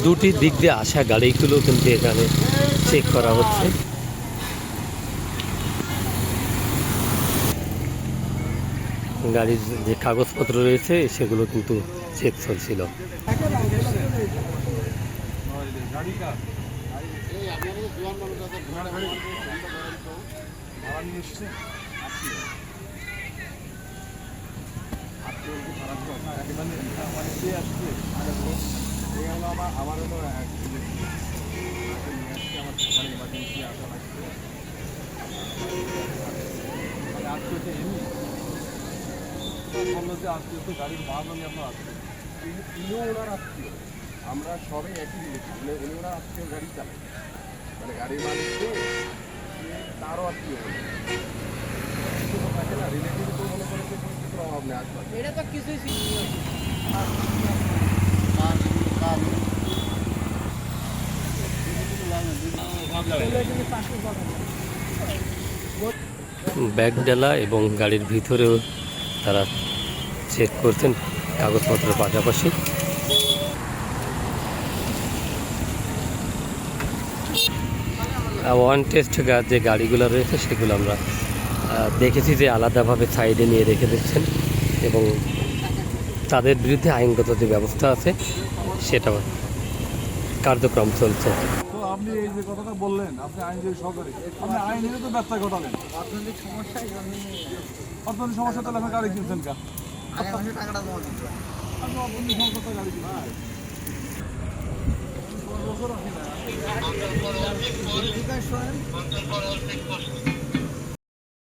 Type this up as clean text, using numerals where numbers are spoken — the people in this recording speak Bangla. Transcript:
দুটি দিক দিয়ে আসা গাড়িগুলো কিন্তু এখানে চেক করা হচ্ছে। গাড়ির যে কাগজপত্র রয়েছে সেগুলো কিন্তু চেক চলছিল। গাড়ির মাল আমরা ওনার আত্মীয়, আমরা সবাই একই জিনিস, উনি ওনার আত্মীয় গাড়ি চালাই, মানে গাড়ির মালিক তারও আত্মীয় থাকে না, রিলেটিভ তো মনে করে যে পরিচিতির অভাব নেই। আসলে এটা তো কিছুই ব্যাগডালা এবং গাড়ির ভিতরেও তারা চেক করছেন কাগজপত্রের পাশাপাশি। ওয়ান টেস্ট যে গাড়িগুলো রয়েছে সেগুলো আমরা দেখেছি যে আলাদাভাবে সাইডে নিয়ে রেখে দিচ্ছেন এবং তাদের বিরুদ্ধে আইনগত যে ব্যবস্থা আছে সেটা কার্যক্রম চলছে। তো আপনি এই যে কথাটা বললেন, আপনি আইনজীবী সহকারী, আপনি আইনের তো ব্যবসা ঘটালেন, অর্থনৈতিক সমস্যা তাহলে আপনি গাড়ি কিনছেন কেন? টাকাটা জমা দিচ্ছেন, আপনি অর্থনৈতিক সমস্যা গাড়ি কিনছেন।